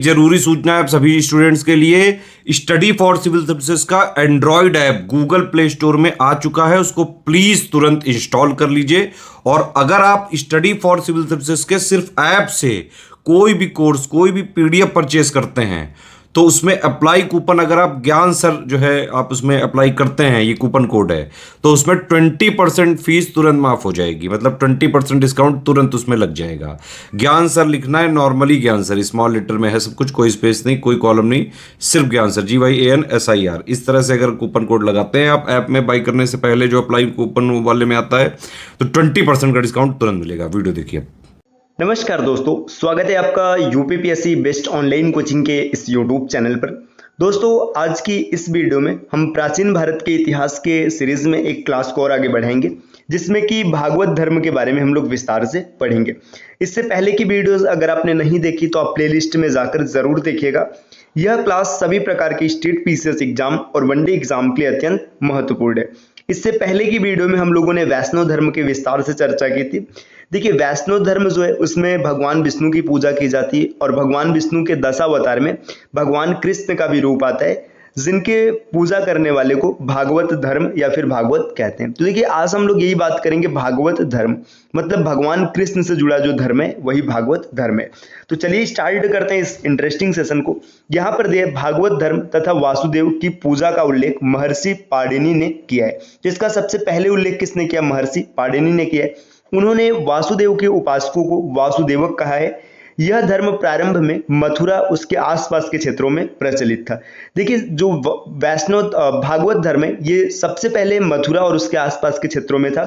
जरूरी सूचना है आप सभी स्टूडेंट्स के लिए। स्टडी फॉर सिविल सर्विसेज का Android app Google play store में आ चुका है, उसको प्लीज तुरंत इंस्टॉल कर लीजिए। और अगर आप स्टडी फॉर सिविल सर्विसेज के सिर्फ ऐप से कोई भी कोर्स, कोई भी पीडीएफ परचेस करते हैं तो उसमें अप्लाई कूपन, अगर आप ज्ञान सर जो है आप उसमें अप्लाई करते हैं, ये कूपन कोड है, तो उसमें 20% फीस तुरंत माफ हो जाएगी। मतलब 20% डिस्काउंट तुरंत उसमें लग जाएगा। ज्ञान सर लिखना है, नॉर्मली ज्ञान सर, स्मॉल लेटर में है सब कुछ, कोई स्पेस नहीं, कोई कॉलम नहीं, सिर्फ ज्ञान सर, GYANSIR। इस तरह से अगर कूपन कोड लगाते हैं आप ऐप में बाई करने से पहले, जो अप्लाई कूपन वाले में आता है, तो 20% का डिस्काउंट तुरंत मिलेगा। वीडियो देखिए। नमस्कार दोस्तों, स्वागत है आपका यूपीपीएससी बेस्ट ऑनलाइन कोचिंग के इस यूट्यूब चैनल पर। दोस्तों, आज की इस वीडियो में हम प्राचीन भारत के इतिहास के सीरीज में एक क्लास को और आगे बढ़ाएंगे, जिसमें कि भागवत धर्म के बारे में हम लोग विस्तार से पढ़ेंगे। इससे पहले की वीडियोस अगर आपने नहीं देखी तो आप प्लेलिस्ट में जाकर जरूर देखिएगा। यह क्लास सभी प्रकार के स्टेट पीसीएस एग्जाम और वनडे एग्जाम के लिए अत्यंत महत्वपूर्ण है। इससे पहले की वीडियो में हम लोगों ने वैष्णव धर्म के विस्तार से चर्चा की थी। देखिए, वैष्णव धर्म जो है उसमें भगवान विष्णु की पूजा की जाती है और भगवान विष्णु के दशावतार में भगवान कृष्ण का भी रूप आता है, जिनके पूजा करने वाले को भागवत धर्म या फिर भागवत कहते हैं। तो देखिए, आज हम लोग यही बात करेंगे, भागवत धर्म मतलब भगवान कृष्ण से जुड़ा जो धर्म है वही भागवत धर्म है। तो चलिए स्टार्ट करते हैं इस इंटरेस्टिंग सेशन को। यहाँ पर दिया भागवत धर्म तथा वासुदेव की पूजा का उल्लेख महर्षि पाणिनि ने किया है। जिसका सबसे पहले उल्लेख किसने किया? महर्षि पाणिनि ने किया है। उन्होंने वासुदेव के उपासकों को वासुदेवक कहा है। यह धर्म प्रारंभ में मथुरा उसके आसपास के क्षेत्रों में प्रचलित था। देखिए, जो वैष्णव भागवत धर्म है ये सबसे पहले मथुरा और उसके आसपास के क्षेत्रों में था।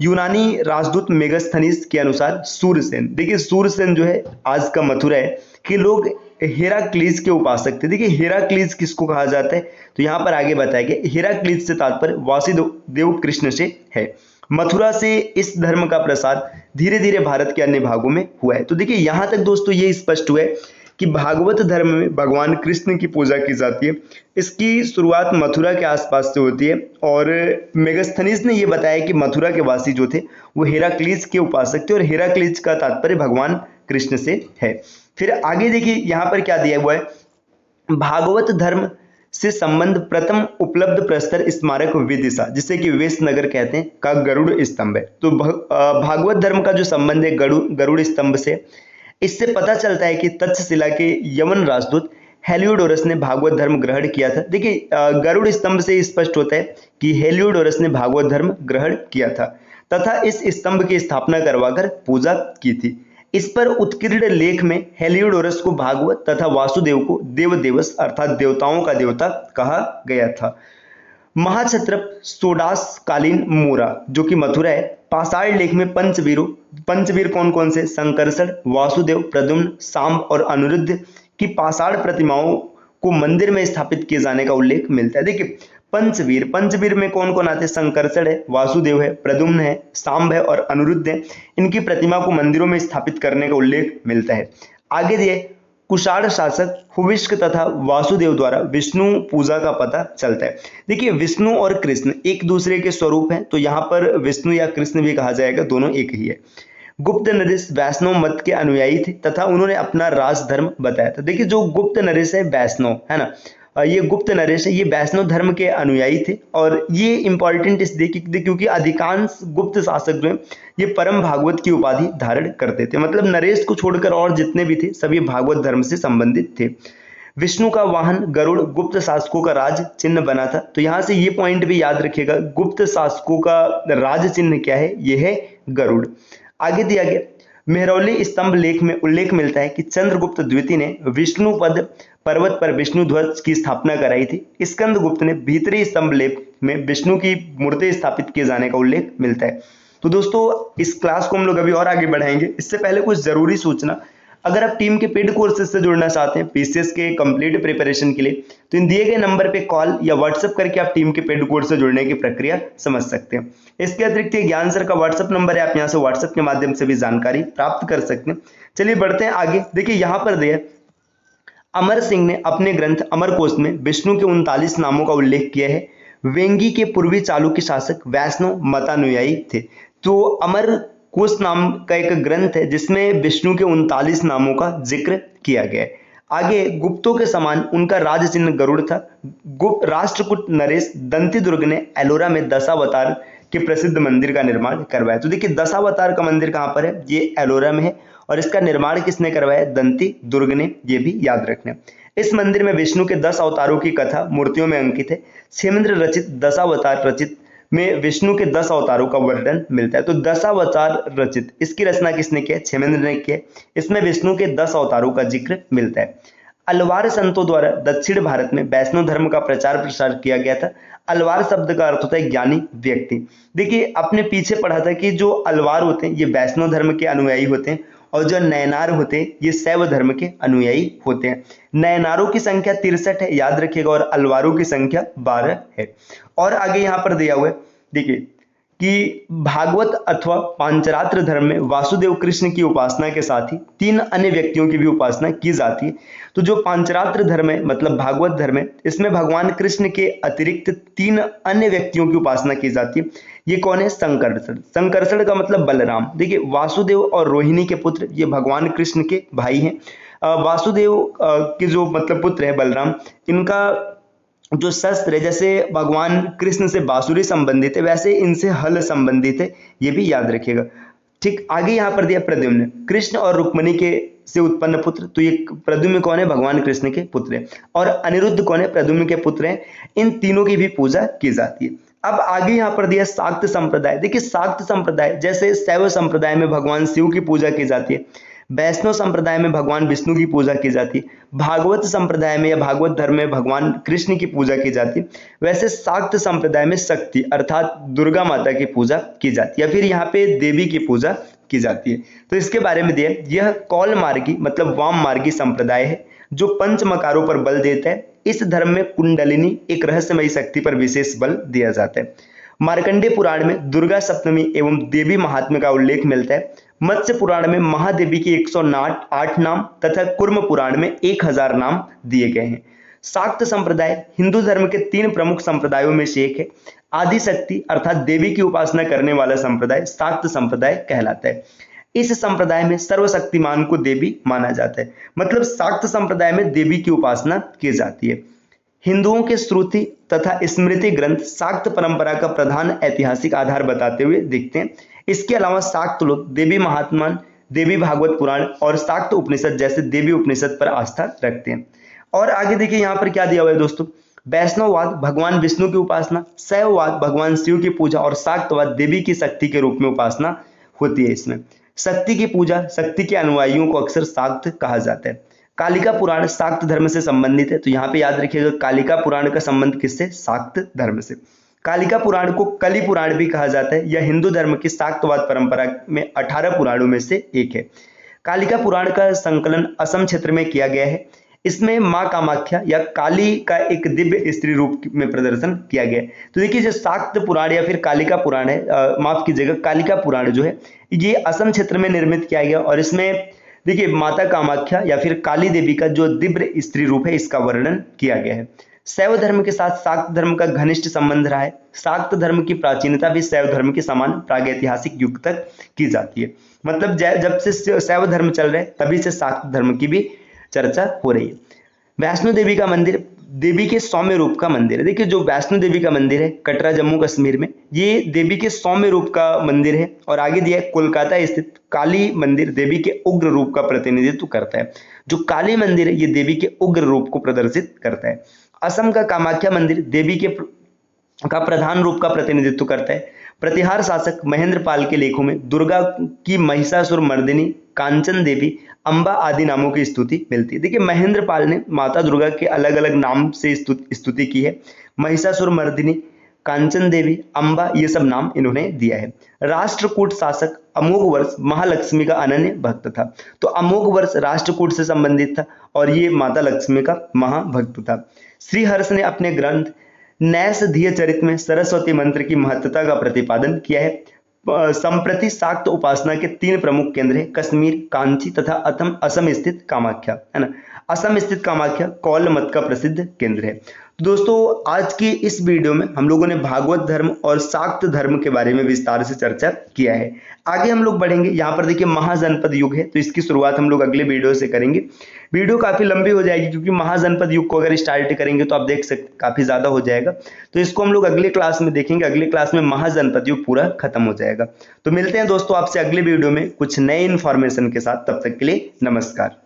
यूनानी राजदूत मेगास्थनीज के अनुसार सूरसेन, देखिए सूरसेन जो है आज का मथुरा है, कि लोग हेराक्लीज के उपासक थे। देखिए, हेराक्लीज किसको कहा जाता है तो यहाँ पर आगे बताया गया, हेराक्लीज से तात्पर्य वासुदेव कृष्ण से है। मथुरा से इस धर्म का प्रसार धीरे धीरे भारत के अन्य भागों में हुआ है। तो देखिए, यहां तक दोस्तों ये स्पष्ट हुआ है कि भागवत धर्म में भगवान कृष्ण की पूजा की जाती है। इसकी शुरुआत मथुरा के आसपास से होती है और मेगास्थनीज ने यह बताया कि मथुरा के वासी जो थे वो हेराक्लीज के उपासक थे और हेराक्लीज का तात्पर्य भगवान कृष्ण से है। फिर आगे देखिए, यहाँ पर क्या दिया हुआ है, भागवत धर्म से संबंध प्रथम उपलब्ध प्रस्तर स्मारक विदिशा, जिसे कि वेशनगर कहते हैं, का गरुड़ स्तंभ है। तो भागवत धर्म का जो संबंध है गरुड़ स्तंभ से, इससे पता चलता है कि तक्षशिला के यवन राजदूत हेलियोडोरस ने भागवत धर्म ग्रहण किया था। देखिए, गरुड़ स्तंभ से स्पष्ट होता है कि हेलियोडोरस ने भागवत धर्म ग्रहण किया था तथा इस स्तंभ की स्थापना करवाकर पूजा की थी। इस पर उत्कीर्ण लेख में हेलियोडोरस को भागवत तथा वासुदेव को देवदेवस अर्थात देवताओं का देवता कहा गया था। महाक्षत्रप सोडास कालीन मोरा जो कि मथुरा है, पाषाण लेख में पंचवीर कौन कौन से? संकर्षण, वासुदेव, प्रद्युम्न, सांब और अनिरुद्ध की पाषाण प्रतिमाओं को मंदिर में स्थापित किए जाने का उल्लेख मिलता है। देखिए, पंचवीर में कौन कौन आते हैं? संकर्षण है, वासुदेव है, प्रद्युम्न है, सांब है और अनिरुद्ध है। इनकी प्रतिमा को मंदिरों में स्थापित करने का उल्लेख मिलता है। आगे दिए, कुषाण शासक हुविष्क तथा वासुदेव द्वारा विष्णु पूजा का पता चलता है। देखिए, विष्णु और कृष्ण एक दूसरे के स्वरूप हैं, तो यहाँ पर विष्णु या कृष्ण भी कहा जाएगा, दोनों एक ही है। गुप्त नरेश वैष्णव मत के अनुयायी थे तथा उन्होंने अपना राजधर्म बताया था। देखिए, जो गुप्त नरेश है वैष्णव है ना, ये गुप्त नरेश है, ये वैष्णव धर्म के अनुयायी थे और ये इंपॉर्टेंट इसलिए क्योंकि अधिकांश गुप्त शासक जो है ये परम भागवत की उपाधि धारण करते थे। मतलब नरेश को छोड़कर और जितने भी थे सभी भागवत धर्म से संबंधित थे। विष्णु का वाहन गरुड़ गुप्त शासकों का राज चिन्ह बना था। तो यहाँ से ये पॉइंट भी याद रखिएगा, गुप्त शासकों का राज चिन्ह क्या है? ये है गरुड़। आगे दिया गया, मेहरौली स्तंभ लेख में उल्लेख मिलता है कि चंद्रगुप्त द्वितीय ने विष्णुपद पर्वत पर विष्णु ध्वज की स्थापना कराई थी। स्कंदगुप्त ने भीतरी स्तंभ लेख में विष्णु की मूर्ति स्थापित किए जाने का उल्लेख मिलता है। तो दोस्तों, इस क्लास को हम लोग अभी और आगे बढ़ाएंगे। इससे पहले कुछ जरूरी सूचना, अगर आप टीम के पेड कोर्सेज से जुड़ना चाहते हैं पीसीएस के कंप्लीट प्रिपरेशन के लिए, तो इन दिए गए नंबर पे कॉल या व्हाट्सएप करके आप टीम के पेड कोर्स से जुड़ने की प्रक्रिया समझ सकते हैं। इसके अतिरिक्त ज्ञान सर का व्हाट्सएप नंबर है, आप यहाँ से व्हाट्सएप के माध्यम से भी जानकारी प्राप्त कर सकते हैं। चलिए बढ़ते हैं आगे। देखिए, यहाँ पर दिया, अमर सिंह ने अपने ग्रंथ अमरकोश में विष्णु के 39 नामों का उल्लेख किया है। वेंगी के पूर्वी चालुक्य शासक वैष्णव मतानुयायी थे। तो अमर कोश नाम का एक ग्रंथ है जिसमें विष्णु के 39 नामों का जिक्र किया गया है। आगे गुप्तों के समान उनका राज चिन्ह गरुड़ था। गुप्त राष्ट्रकूट नरेश दंतीदुर्ग ने एलोरा में दशावतार के प्रसिद्ध मंदिर का निर्माण करवाया। तो देखिए दशावतार का मंदिर कहाँ पर है, ये एलोरा में है और इसका निर्माण किसने करवाया, दंतीदुर्ग ने, ये भी याद रखना। इस मंदिर में विष्णु के 10 अवतारों की कथा मूर्तियों में अंकित है। क्षेमेंद्र रचित दशावतार रचित में विष्णु के 10 अवतारों का वर्णन मिलता है। तो दशावतार रचित, इसकी रचना किसने किया, क्षेमेंद्र ने किया। इसमें विष्णु के 10 अवतारों का जिक्र मिलता है। अलवार संतों द्वारा दक्षिण भारत में वैष्णव धर्म का प्रचार प्रसार किया गया था। अलवार शब्द का अर्थ होता है ज्ञानी व्यक्ति। देखिए आपने पीछे पढ़ा था कि जो अलवार होते हैं ये वैष्णव धर्म के अनुयायी होते हैं और जो नयनार होते हैं ये शैव धर्म के अनुयायी होते हैं। नयनारों की संख्या 63 है, याद रखिएगा, और अलवारों की संख्या 12 है। और आगे यहाँ पर दिया हुआ है, देखिए कि भागवत अथवा पांचरात्र धर्म में वासुदेव कृष्ण की उपासना के साथ ही 3 अन्य व्यक्तियों की भी उपासना की जाती है। तो जो पांचरात्र धर्म है मतलब भागवत धर्म है, इसमें भगवान कृष्ण के अतिरिक्त 3 अन्य व्यक्तियों की उपासना की जाती है। ये कौन है, संकर्षण। संकर्षण का मतलब बलराम। देखिए वासुदेव और रोहिणी के पुत्र ये भगवान कृष्ण के भाई हैं। वासुदेव के जो मतलब पुत्र है बलराम, इनका जो शस्त्र है जैसे भगवान कृष्ण से बांसुरी संबंधित है वैसे इनसे हल संबंधित है, ये भी याद रखिएगा। ठीक, आगे यहाँ पर दिया प्रद्युम्न, कृष्ण और रुक्मिणी के से उत्पन्न पुत्र। तो ये प्रद्युम्न कौन है, भगवान कृष्ण के पुत्र है। और अनिरुद्ध कौन है, प्रद्युम्न के पुत्र हैं। इन तीनों की भी पूजा की जाती है। अब आगे यहाँ पर दिया शाक्त संप्रदाय। देखिए शाक्त संप्रदाय जैसे शैव संप्रदाय में भगवान शिव की पूजा की जाती है, वैष्णव संप्रदाय में भगवान विष्णु की पूजा की जाती है, भागवत संप्रदाय में या भागवत धर्म में भगवान कृष्ण की पूजा की जाती है, वैसे शाक्त संप्रदाय में शक्ति अर्थात दुर्गा माता की पूजा की जाती है या फिर यहाँ पे देवी की पूजा की जाती है। तो इसके बारे में दिया, यह कौल मार्गी मतलब वाम मार्गी संप्रदाय है जो पंच मकारों पर बल देता है। इस धर्म में कुंडलिनी एक रहस्यमयी शक्ति पर विशेष बल दिया जाता है। मार्कंडेय पुराण में दुर्गा सप्तमी एवं देवी महात्म्य का उल्लेख मिलता है। मत्स्य पुराण में महादेवी की 108 नाम तथा कुर्म पुराण में 1000 नाम दिए गए हैं। शाक्त संप्रदाय हिंदू धर्म के 3 प्रमुख संप्रदायों में से एक है। आदि शक्ति अर्थात देवी की उपासना करने वाला संप्रदाय शाक्त संप्रदाय कहलाता है। इस संप्रदाय में सर्वशक्तिमान को देवी माना जाता है, मतलब शाक्त संप्रदाय में देवी की उपासना की जाती है। हिंदुओं के श्रुति तथा स्मृति ग्रंथ शाक्त परंपरा का प्रधान ऐतिहासिक आधार बताते हुए दिखते हैं। इसके अलावा शाक्त लोग देवी महात्म्य, देवी भागवत पुराण और शाक्त उपनिषद जैसे देवी उपनिषद पर आस्था रखते हैं। और आगे देखिए यहाँ पर क्या दिया हुआ है दोस्तों, वैष्णववाद भगवान विष्णु की उपासना, शैववाद भगवान शिव की पूजा और शाक्तवाद देवी की शक्ति के रूप में उपासना होती है। इसमें शक्ति की पूजा, शक्ति के अनुयायियों को अक्सर शाक्त कहा जाता है। कालिका पुराण शाक्त धर्म से संबंधित है, तो यहाँ पे याद रखिएगा कालिका पुराण का संबंध किससे, शाक्त धर्म से। कालिका पुराण को कली पुराण भी कहा जाता है। यह हिंदू धर्म की शाक्तवाद परंपरा में 18 पुराणों में से एक है। कालिका पुराण का संकलन असम क्षेत्र में किया गया है। इसमें माँ कामाख्या या काली का एक दिव्य स्त्री रूप में प्रदर्शन किया गया है। तो देखिए जो शाक्त पुराण या फिर कालिका पुराण है, माफ कीजिएगा कालिका पुराण जो है ये असम क्षेत्र में निर्मित किया गया और इसमें देखिए माता कामाख्या या फिर काली देवी का जो दिव्य स्त्री रूप है इसका वर्णन किया गया है। शैव धर्म के साथ शाक्त धर्म का घनिष्ठ संबंध रहा है। शाक्त धर्म की प्राचीनता भी शैव धर्म के समान प्रागैतिहासिक युग तक की जाती है, मतलब जब से शैव धर्म चल रहे तभी से शाक्त धर्म की भी चर्चा हो रही है। वैष्णो देवी का मंदिर देवी के सौम्य रूप का मंदिर है। देखिए जो वैष्णो देवी का मंदिर है कटरा जम्मू कश्मीर में, ये देवी के सौम्य रूप का मंदिर है। और आगे दिया है कोलकाता स्थित काली मंदिर देवी के उग्र रूप का प्रतिनिधित्व करता है। जो काली मंदिर है ये देवी के उग्र रूप को प्रदर्शित करता है। असम का कामाख्या मंदिर देवी के का प्रधान रूप का प्रतिनिधित्व करता है। प्रतिहार शासक महेंद्र पाल के लेखों में दुर्गा की महिषासुर मर्दिनी, कांचन देवी, अंबा आदि नामों की स्तुति मिलती है। देखिए महेंद्र पाल ने माता दुर्गा के अलग अलग नाम से स्तुति की है। महिषासुर मर्दिनी, कांचन देवी, अंबा, ये सब नाम इन्होंने दिया है। राष्ट्रकूट शासक अमोघ वर्ष महालक्ष्मी का अनन्य भक्त था। तो अमोघ वर्ष राष्ट्रकूट से संबंधित था और ये माता लक्ष्मी का महाभक्त था। श्रीहर्ष ने अपने ग्रंथ नैषधीय चरित में सरस्वती मंत्र की महत्ता का प्रतिपादन किया है। संप्रति शाक्त उपासना के 3 प्रमुख केंद्र हैं, कश्मीर, कांची तथा असम स्थित कामाख्या, है ना। असम स्थित कामाख्या कौल मत का प्रसिद्ध केंद्र है। तो दोस्तों आज की इस वीडियो में हम लोगों ने भागवत धर्म और शाक्त धर्म के बारे में विस्तार से चर्चा किया है। आगे हम लोग बढ़ेंगे। यहाँ पर देखिए महाजनपद युग है, तो इसकी शुरुआत हम लोग अगले वीडियो से करेंगे। वीडियो काफ़ी लंबी हो जाएगी, क्योंकि महाजनपद युग को अगर स्टार्ट करेंगे तो आप देख सकते काफ़ी ज़्यादा हो जाएगा। तो इसको हम लोग अगले क्लास में देखेंगे, अगले क्लास में महाजनपद युग पूरा खत्म हो जाएगा। तो मिलते हैं दोस्तों आपसे अगले वीडियो में कुछ नए इन्फॉर्मेशन के साथ, तब तक के लिए नमस्कार।